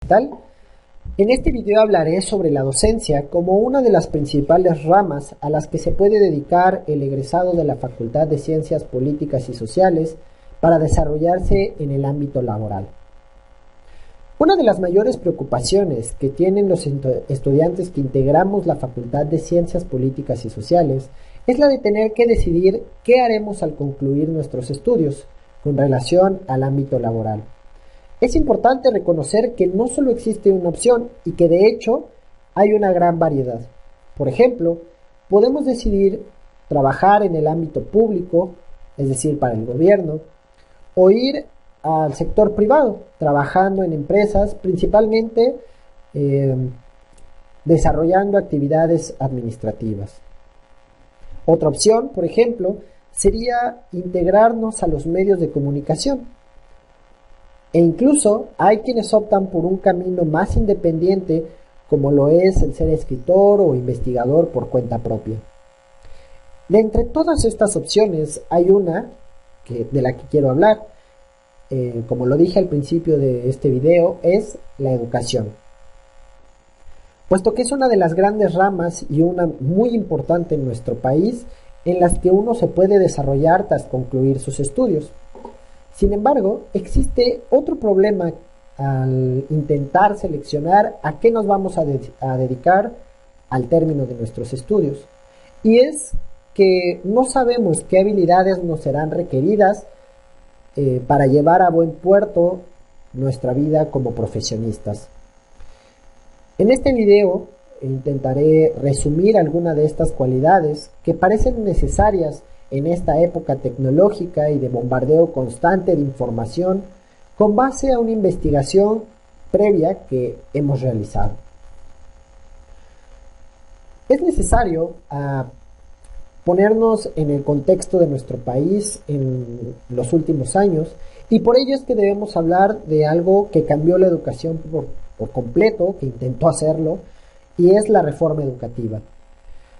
Tal. En este video hablaré sobre la docencia como una de las principales ramas a las que se puede dedicar el egresado de la Facultad de Ciencias Políticas y Sociales para desarrollarse en el ámbito laboral. Una de las mayores preocupaciones que tienen los estudiantes que integramos la Facultad de Ciencias Políticas y Sociales es la de tener que decidir qué haremos al concluir nuestros estudios con relación al ámbito laboral. Es importante reconocer que no solo existe una opción y que de hecho hay una gran variedad. Por ejemplo, podemos decidir trabajar en el ámbito público, es decir, para el gobierno, o ir al sector privado, trabajando en empresas, principalmente desarrollando actividades administrativas. Otra opción, por ejemplo, sería integrarnos a los medios de comunicación. E incluso hay quienes optan por un camino más independiente, como lo es el ser escritor o investigador por cuenta propia. De entre todas estas opciones hay una de la que quiero hablar, como lo dije al principio de este video, es la educación. Puesto que es una de las grandes ramas y una muy importante en nuestro país en las que uno se puede desarrollar tras concluir sus estudios. Sin embargo, existe otro problema al intentar seleccionar a qué nos vamos a dedicar al término de nuestros estudios. Y es que no sabemos qué habilidades nos serán requeridas para llevar a buen puerto nuestra vida como profesionistas. En este video intentaré resumir algunas de estas cualidades que parecen necesarias en esta época tecnológica y de bombardeo constante de información con base a una investigación previa que hemos realizado. Es necesario ponernos en el contexto de nuestro país en los últimos años y por ello es que debemos hablar de algo que cambió la educación por completo, que intentó hacerlo, y es la reforma educativa.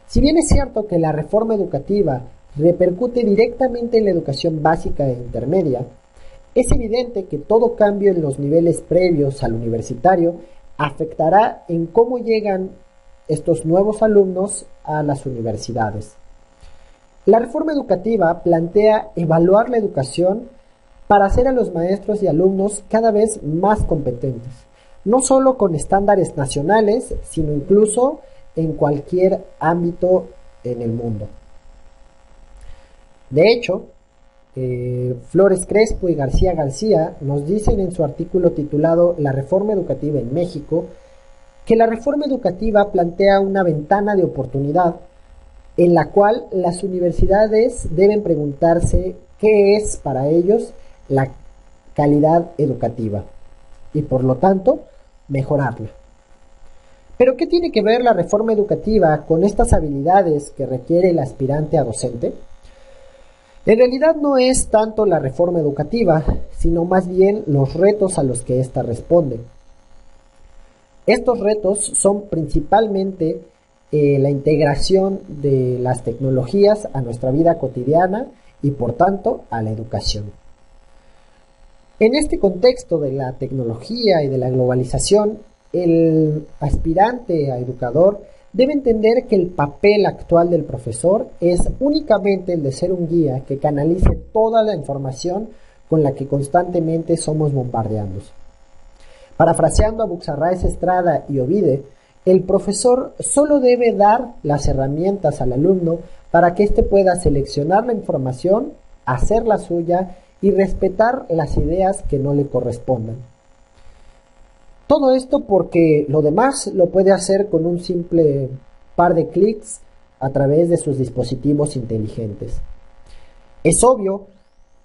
Si bien es cierto que la reforma educativa repercute directamente en la educación básica e intermedia, es evidente que todo cambio en los niveles previos al universitario afectará en cómo llegan estos nuevos alumnos a las universidades. La reforma educativa plantea evaluar la educación para hacer a los maestros y alumnos cada vez más competentes, no solo con estándares nacionales, sino incluso en cualquier ámbito en el mundo. De hecho, Flores Crespo y García García nos dicen en su artículo titulado La reforma educativa en México, que la reforma educativa plantea una ventana de oportunidad en la cual las universidades deben preguntarse qué es para ellos la calidad educativa y por lo tanto mejorarla. ¿Pero qué tiene que ver la reforma educativa con estas habilidades que requiere el aspirante a docente? En realidad no es tanto la reforma educativa, sino más bien los retos a los que ésta responde. Estos retos son principalmente la integración de las tecnologías a nuestra vida cotidiana y por tanto a la educación. En este contexto de la tecnología y de la globalización, el aspirante a educador debe entender que el papel actual del profesor es únicamente el de ser un guía que canalice toda la información con la que constantemente somos bombardeados. Parafraseando a Buxarraez Estrada y Ovide, el profesor solo debe dar las herramientas al alumno para que éste pueda seleccionar la información, hacerla suya y respetar las ideas que no le correspondan. Todo esto porque lo demás lo puede hacer con un simple par de clics a través de sus dispositivos inteligentes. Es obvio,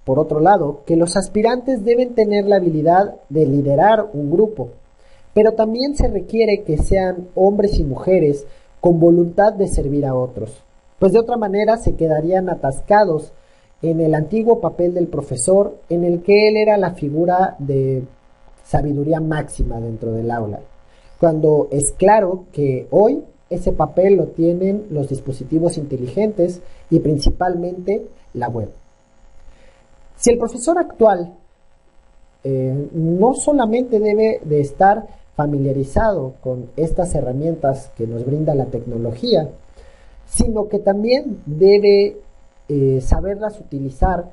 por otro lado, que los aspirantes deben tener la habilidad de liderar un grupo, pero también se requiere que sean hombres y mujeres con voluntad de servir a otros, pues de otra manera se quedarían atascados en el antiguo papel del profesor en el que él era la figura de sabiduría máxima dentro del aula, cuando es claro que hoy ese papel lo tienen los dispositivos inteligentes y principalmente la web. Si el profesor actual no solamente debe de estar familiarizado con estas herramientas que nos brinda la tecnología, sino que también debe saberlas utilizar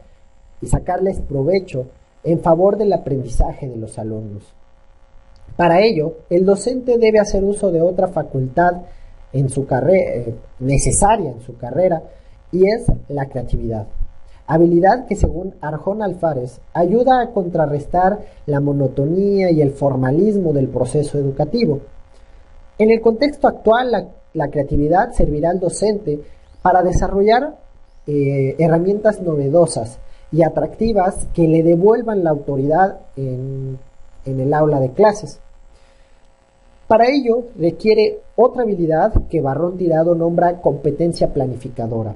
y sacarles provecho en favor del aprendizaje de los alumnos. Para ello, el docente debe hacer uso de otra facultad en su carrera, necesaria en su carrera, y es la creatividad. Habilidad que, según Arjona Alfares, ayuda a contrarrestar la monotonía y el formalismo del proceso educativo. En el contexto actual, la creatividad servirá al docente para desarrollar herramientas novedosas y atractivas que le devuelvan la autoridad en el aula de clases. Para ello requiere otra habilidad que Barrón Tirado nombra competencia planificadora,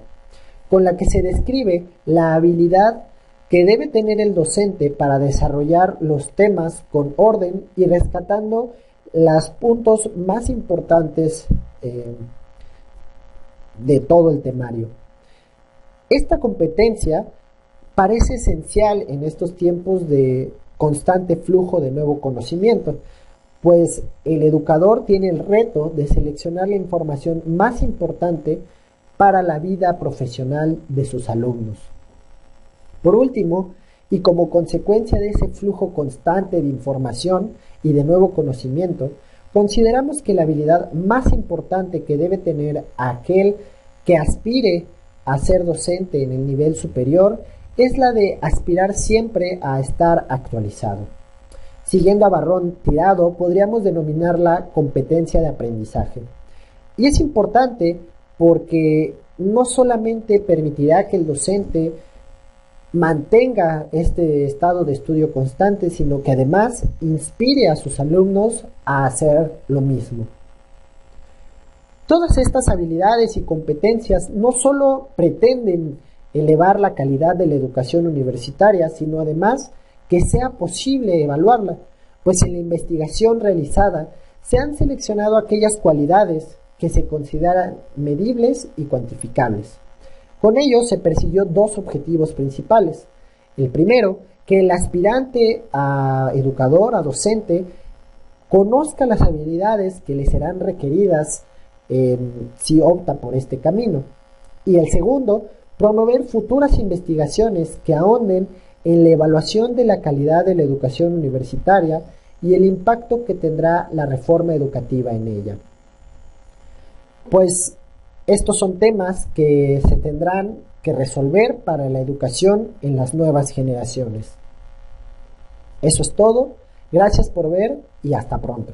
con la que se describe la habilidad que debe tener el docente para desarrollar los temas con orden y rescatando los puntos más importantes de todo el temario. Esta competencia parece esencial en estos tiempos de constante flujo de nuevo conocimiento, pues el educador tiene el reto de seleccionar la información más importante para la vida profesional de sus alumnos. Por último, y como consecuencia de ese flujo constante de información y de nuevo conocimiento, consideramos que la habilidad más importante que debe tener aquel que aspire a ser docente en el nivel superior es la de aspirar siempre a estar actualizado. Siguiendo a Barrón Tirado, podríamos denominarla competencia de aprendizaje. Y es importante porque no solamente permitirá que el docente mantenga este estado de estudio constante, sino que además inspire a sus alumnos a hacer lo mismo. Todas estas habilidades y competencias no solo pretenden elevar la calidad de la educación universitaria, sino además que sea posible evaluarla, pues en la investigación realizada se han seleccionado aquellas cualidades que se consideran medibles y cuantificables. Con ello se persiguió dos objetivos principales. El primero, que el aspirante a educador, a docente, conozca las habilidades que le serán requeridas si opta por este camino. Y el segundo, promover futuras investigaciones que ahonden en la evaluación de la calidad de la educación universitaria y el impacto que tendrá la reforma educativa en ella. Pues estos son temas que se tendrán que resolver para la educación en las nuevas generaciones. Eso es todo. Gracias por ver y hasta pronto.